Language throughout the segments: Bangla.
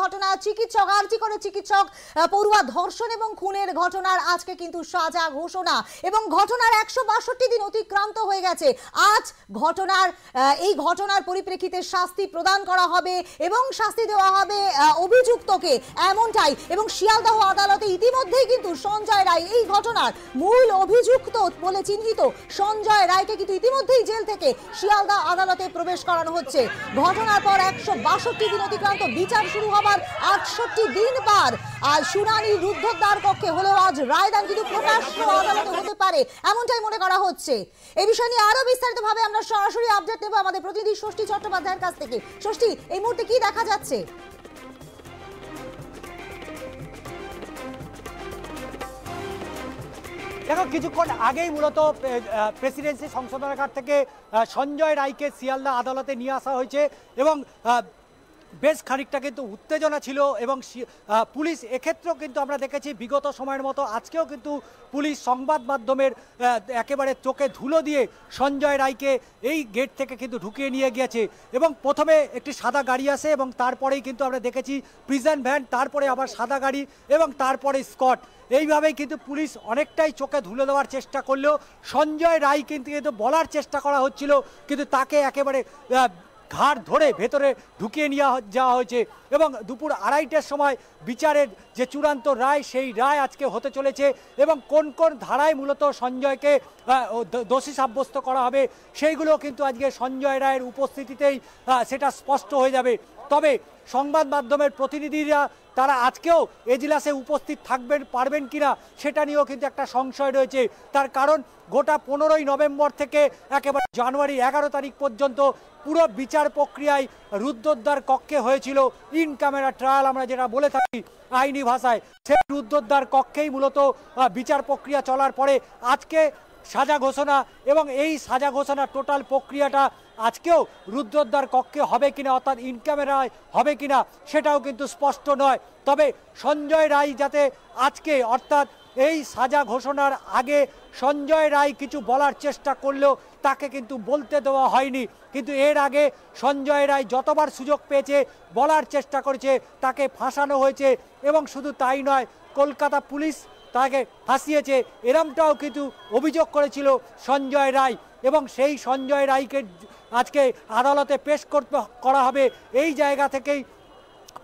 ঘটনা, চিকিৎসক আরজি করে চিকিৎসক পড়ুয়া ধর্ষণ এবং খুনের ঘটনার আজকে কিন্তু সাজা ঘোষণা এবং ঘটনার 162 দিন অতিক্রান্ত হয়ে গেছে। আজ এই ঘটনার পরিপ্রেক্ষিতে শাস্তি প্রদান করা হবে এবং শাস্তি দেওয়া হবে অভিযুক্তকে, এমনটাই। এবং শিয়ালদহ আদালতে ইতিমধ্যেই কিন্তু সঞ্জয় রায়, এই ঘটনার মূল অভিযুক্ত বলে চিহ্নিত সঞ্জয় রায়কে কিন্তু ইতিমধ্যেই জেল থেকে শিয়ালদহ আদালতে প্রবেশ করানো হচ্ছে। ঘটনার পর 162 দিন অতিক্রান্ত, বিচার শুরু হবার 68 দিন পর আজ শুনানি রুদ্ধদ্বার কক্ষে হলেও আজ রায়দান কিন্তু প্রকাশ্য আদালতে হতে পারে, এমনটাই মনে করা হচ্ছে। এই বিষয় নিয়ে আরো বিস্তারিতভাবে আমরা সরাসরি আপডেট নেব আমাদের প্রতিনিধি ষষ্ঠী চট্টোপাধ্যায়ের কাছ থেকে। ষষ্ঠী, এই মুহূর্তে কি দেখা যাচ্ছে? দেখো, কিছুক্ষণ আগেই মূলত প্রেসিডেন্সি সংশোধনাগার থেকে সঞ্জয় রায়কে শিয়ালদহ আদালতে নিয়ে আসা হয়েছে এবং বেশ খানিকটা কিন্তু উত্তেজনা ছিল এবং পুলিশ এক্ষেত্রেও কিন্তু আমরা দেখেছি বিগত সময়ের মতো আজকেও কিন্তু পুলিশ সংবাদ মাধ্যমের একেবারে চোখে ধুলো দিয়ে সঞ্জয় রায়কে এই গেট থেকে কিন্তু ঢুকিয়ে নিয়ে গিয়েছে এবং প্রথমে একটি সাদা গাড়ি আসে এবং তারপরেই কিন্তু আমরা দেখেছি প্রিজন ভ্যান, তারপরে আবার সাদা গাড়ি এবং তারপরে স্কট। এইভাবেই কিন্তু পুলিশ অনেকটাই চোখে ধুলো দেওয়ার চেষ্টা করলেও সঞ্জয় রায় কিন্তু বলার চেষ্টা করা হচ্ছিল, কিন্তু তাকে একেবারে ঘাড় ধরে ভেতরে ঢুকিয়ে নিয়ে যাওয়া হয়েছে এবং দুপুর 2:30টার সময় বিচারের যে চূড়ান্ত রায়, সেই রায় আজকে হতে চলেছে এবং কোন কোন ধারায় মূলত সঞ্জয়কে দোষী সাব্যস্ত করা হবে সেইগুলো কিন্তু আজকে সঞ্জয় রায়ের উপস্থিতিতেই সেটা স্পষ্ট হয়ে যাবে। তবে সংবাদ মাধ্যমের প্রতিনিধিরা তারা আজকেও এজলাসে উপস্থিত পারবেন কিনা সেটা নিয়েও কিন্তু একটা সংশয় রয়েছে। তার কারণ গোটা 15ই নভেম্বর থেকে একেবারে জানুয়ারি 11 তারিখ পর্যন্ত পুরো বিচার প্রক্রিয়ায় রুদ্ধদ্বার কক্ষে হয়েছিল ইন ক্যামেরা ট্রায়াল, আমরা যেটা বলে থাকি আইনি ভাষায়। সেই রুদ্ধদ্বার কক্ষেই মূলত বিচার প্রক্রিয়া চলার পরে আজকে সাজা ঘোষণা এবং এই সাজা ঘোষণা টোটাল প্রক্রিয়াটা আজকেও রুদ্ধদ্বার কক্ষে হবে কিনা, অর্থাৎ ইন ক্যামেরায় হবে কিনা সেটাও কিন্তু স্পষ্ট নয়। তবে সঞ্জয় রায় যাতে আজকে অর্থাৎ এই সাজা ঘোষণার আগে সঞ্জয় রায় কিছু বলার চেষ্টা করলেও তাকে কিন্তু বলতে দেওয়া হয়নি, কিন্তু এর আগে সঞ্জয় রায় যতবার সুযোগ পেয়েছে বলার চেষ্টা করেছে, তাকে ফাঁসানো হয়েছে এবং শুধু তাই নয়, কলকাতা পুলিশ তাকে ফাঁসিয়েছে, এরমটাও কিন্তু অভিযোগ করেছিল সঞ্জয় রায় এবং সেই সঞ্জয় রায়কে আজকে আদালতে পেশ করা হবে। এই জায়গা থেকেই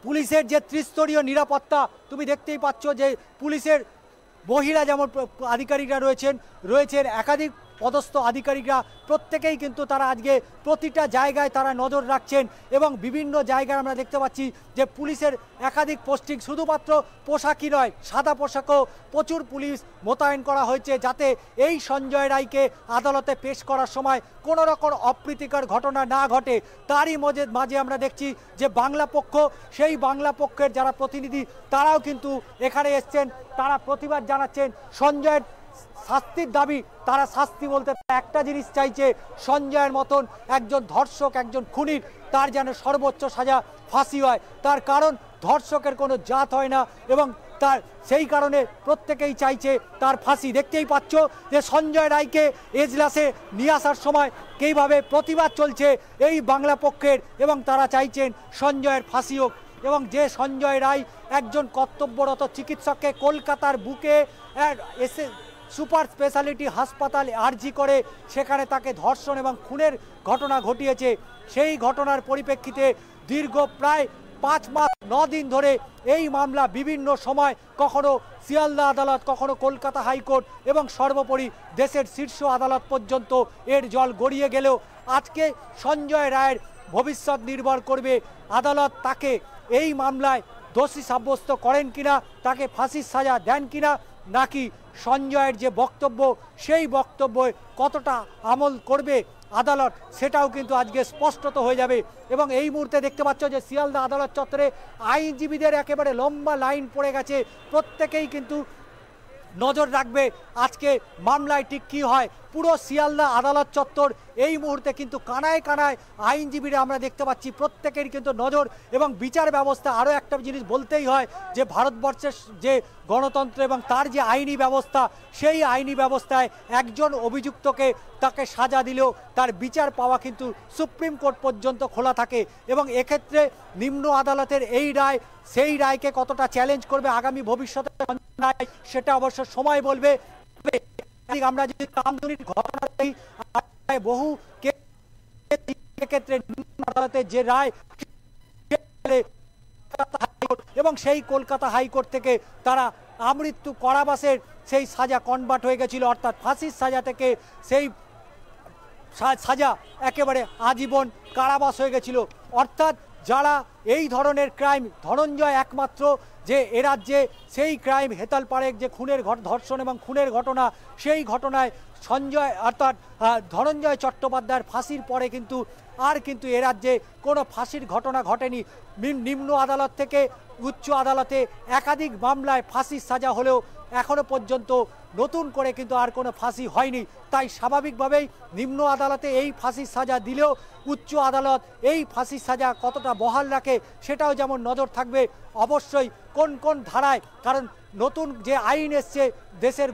পুলিশের যে ত্রিস্তরীয় নিরাপত্তা তুমি দেখতেই পাচ্ছ, যে পুলিশের মহিলা যেমন আধিকারিকরা রয়েছেন একাধিক পদস্থ আধিকারিকরা, প্রত্যেকেই কিন্তু তারা আজকে প্রতিটা জায়গায় তারা নজর রাখছেন এবং বিভিন্ন জায়গায় আমরা দেখতে পাচ্ছি যে পুলিশের একাধিক পোস্টিং, শুধুমাত্র পোশাকই নয়, সাদা পোশাকও প্রচুর পুলিশ মোতায়েন করা হয়েছে যাতে এই সঞ্জয় রায়কে আদালতে পেশ করার সময় কোনো রকম অপ্রীতিকর ঘটনা না ঘটে। তারই মাঝে আমরা দেখছি যে বাংলা পক্ষ, সেই বাংলা পক্ষের যারা প্রতিনিধি তারাও কিন্তু এখানে এসছেন, তারা প্রতিবাদ জানাচ্ছেন সঞ্জয়ের শাস্তির দাবি। তারা শাস্তি বলতে একটা জিনিস চাইছে, সঞ্জয়ের মতন একজন ধর্ষক, একজন খুনির তার যেন সর্বোচ্চ সাজা ফাঁসি হয়। তার কারণ ধর্ষকের কোনো জাত হয় না এবং তার সেই কারণে প্রত্যেকেই চাইছে তার ফাঁসি। দেখতেই পাচ্ছ যে সঞ্জয় রায়কে এজলাসে নিয়ে আসার সময় কীভাবে প্রতিবাদ চলছে এই বাংলা পক্ষের এবং তারা চাইছেন সঞ্জয়ের ফাঁসি হোক এবং যে সঞ্জয় রায় একজন কর্তব্যরত চিকিৎসককে কলকাতার বুকে এসে সুপার স্পেশালিটি হাসপাতাল আরজি করে সেখানে তাকে ধর্ষণ এবং খুনের ঘটনা ঘটিয়েছে, সেই ঘটনার পরিপ্রেক্ষিতে দীর্ঘ প্রায় 5 মাস 9 দিন ধরে এই মামলা বিভিন্ন সময় কখনো শিয়ালদহ আদালত, কখনো কলকাতা হাইকোর্ট এবং সর্বোপরি দেশের শীর্ষ আদালত পর্যন্ত এর জল গড়িয়ে গেলেও আজকে সঞ্জয় রায়ের ভবিষ্যৎ নির্ভর করবে আদালত তাকে এই মামলায় দোষী সাব্যস্ত করেন কিনা, তাকে ফাঁসির সাজা দেন কিনা, নাকি সঞ্জয়ের যে বক্তব্য সেই বক্তব্যে কতটা আমল করবে আদালত, সেটাও কিন্তু আজকে স্পষ্টত হয়ে যাবে। এবং এই মুহূর্তে দেখতে পাচ্ছ যে শিয়ালদহ আদালত চত্বরে আইনজীবীদের একেবারে লম্বা লাইন পড়ে গেছে, প্রত্যেকেই কিন্তু নজর রাখবে আজকে মামলায় ঠিক কী হয়। পুরো শিয়ালদা আদালত চত্বর এই মুহূর্তে কিন্তু কানায় কানায় আইনজীবীরা আমরা দেখতে পাচ্ছি, প্রত্যেকেরই কিন্তু নজর এবং বিচার ব্যবস্থা। আরও একটা জিনিস বলতেই হয় যে ভারতবর্ষের যে গণতন্ত্র এবং তার যে আইনি ব্যবস্থা, সেই আইনি ব্যবস্থায় একজন অভিযুক্তকে তাকে সাজা দিলেও তার বিচার পাওয়া কিন্তু সুপ্রিম কোর্ট পর্যন্ত খোলা থাকে। এবং এক্ষেত্রে নিম্ন আদালতের এই রায়, সেই রায়কে কতটা চ্যালেঞ্জ করবে আগামী ভবিষ্যতে সেটা অবশ্য সময় বলবে। আমরা যদি কামদুনির ঘটনা বহু ক্ষেত্রে নিম্ন আদালতের যে রায় এবং সেই কলকাতা হাইকোর্ট থেকে তারা আমৃত্যু কারাবাসের সেই সাজা কনভার্ট হয়ে গেছিল, অর্থাৎ ফাঁসির সাজা থেকে সেই সাজা একেবারে আজীবন কারাবাস হয়ে গেছিল। অর্থাৎ যারা এই ধরনের ক্রাইম, ধনঞ্জয় একমাত্র যে এ রাজ্যে সেই ক্রাইম, হেতাল পারেক যে খুনের ধর্ষণ এবং খুনের ঘটনা, সেই ঘটনায় সঞ্জয় অর্থাৎ ধনঞ্জয় চট্টোপাধ্যায়ের ফাঁসির পরে কিন্তু আর কিন্তু এ রাজ্যে কোনো ফাঁসির ঘটনা ঘটেনি। নিম্ন আদালত থেকে উচ্চ আদালতে একাধিক মামলায় ফাঁসির সাজা হলেও এখনো পর্যন্ত নতুন করে কিন্তু আর কোনো ফাঁসি হয়নি। তাই স্বাভাবিকভাবেই নিম্ন আদালতে এই ফাঁসির সাজা দিলেও উচ্চ আদালত এই ফাঁসির সাজা কতটা বহাল রাখে সেটাও যেমন নজর থাকবে অবশ্যই কোন কোন ধারায়। কারণ নতুন যে আইন এসছে দেশের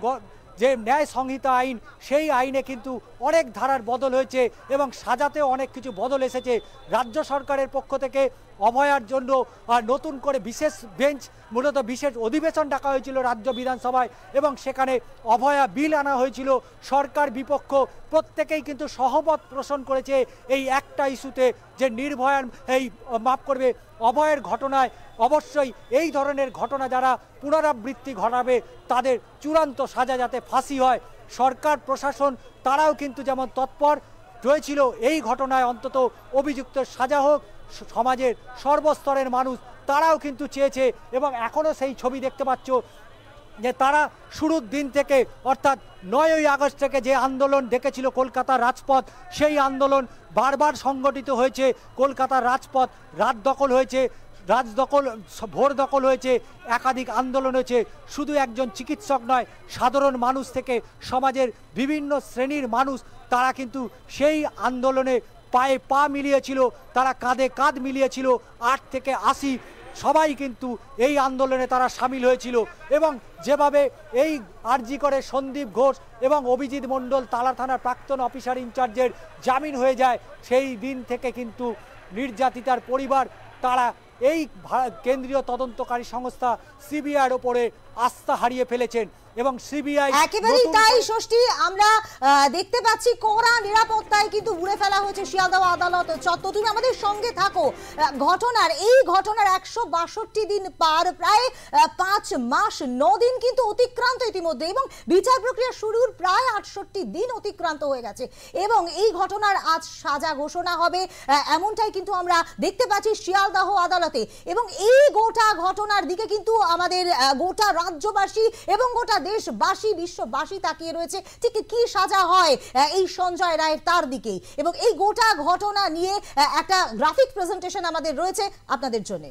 যে ন্যায় সংহিতা আইন, সেই আইনে কিন্তু অনেক ধারার বদল হয়েছে এবং সাজাতেও অনেক কিছু বদল এসেছে। রাজ্য সরকারের পক্ষ থেকে অভয়ার জন্য নতুন করে বিশেষ বেঞ্চ, মূলত বিশেষ অধিবেশন ডাকা হয়েছিল রাজ্য বিধানসভায় এবং সেখানে অভয়া বিল আনা হয়েছিল। সরকার বিপক্ষ প্রত্যেকেই কিন্তু সহমত পোষণ করেছে এই একটা ইস্যুতে যে নির্ভয়ার অভয়ের ঘটনায় অবশ্যই এই ধরনের ঘটনা যারা পুনরাবৃত্তি ঘটাবে তাদের চূড়ান্ত সাজা যাতে ফাঁসি হয়। সরকার প্রশাসন তারাও কিন্তু যেমন তৎপর রয়েছিল এই ঘটনায় অন্তত অভিযুক্তের সাজা হোক, সমাজের সর্বস্তরের মানুষ তারাও কিন্তু চেয়েছে এবং এখনও সেই ছবি দেখতে পাচ্ছ যে তারা শুরুর দিন থেকে অর্থাৎ 9ই আগস্ট থেকে যে আন্দোলন ডেকেছিল কলকাতার রাজপথ, সেই আন্দোলন বারবার সংগঠিত হয়েছে। কলকাতার রাজপথ রাত দখল হয়েছে, ভোর দখল হয়েছে, একাধিক আন্দোলন হয়েছে। শুধু একজন চিকিৎসক নয়, সাধারণ মানুষ থেকে সমাজের বিভিন্ন শ্রেণীর মানুষ তারা কিন্তু সেই আন্দোলনে পায়ে পা মিলিয়েছিল, তারা কাঁধে কাঁধ মিলিয়েছিল। 8 থেকে 80 সবাই কিন্তু এই আন্দোলনে তারা সামিল হয়েছিল এবং যেভাবে এই আরজি করে সন্দীপ ঘোষ এবং অভিজিৎ মণ্ডল তালা থানার প্রাক্তন অফিসার ইনচার্জের জামিন হয়ে যায়, সেই দিন থেকে কিন্তু নির্যাতিতার পরিবার তারা এই কেন্দ্রীয় তদন্তকারী সংস্থা সিবিআইয়ের ওপরে আস্থা হারিয়ে ফেলেছেন এবং সিবিআই একেবারেই তাই। ষষ্ঠী, আমরা দেখতে পাচ্ছি কড়া নিরাপত্তায় কিন্তু ঘুরে ফেলা হয়েছে শিয়ালদহ আদালত চত্বর। তুমি আমাদের সঙ্গে থাকো। এই ঘটনার 162 দিন পার, প্রায় 5 মাস 9 দিন কিন্তু অতিক্রান্ত ইতিমধ্যে এবং বিচার প্রক্রিয়া শুরুর প্রায় 68 দিন অতিক্রান্ত হয়ে গেছে এবং এই ঘটনার আজ সাজা ঘোষণা হবে এমনটাই কিন্তু আমরা দেখতে পাচ্ছি শিয়ালদহ আদালতে। এবং এই গোটা ঘটনার দিকে কিন্তু আমাদের গোটা রাজ্যবাসী এবং গোটা দেশবাসী, বিশ্ববাসী তাকিয়ে রয়েছে ঠিক কি সাজা হয় এই সঞ্জয় রায়ের তার দিকেই। এবং এই গোটা ঘটনা নিয়ে একটা গ্রাফিক প্রেজেন্টেশন আমাদের রয়েছে আপনাদের জন্য।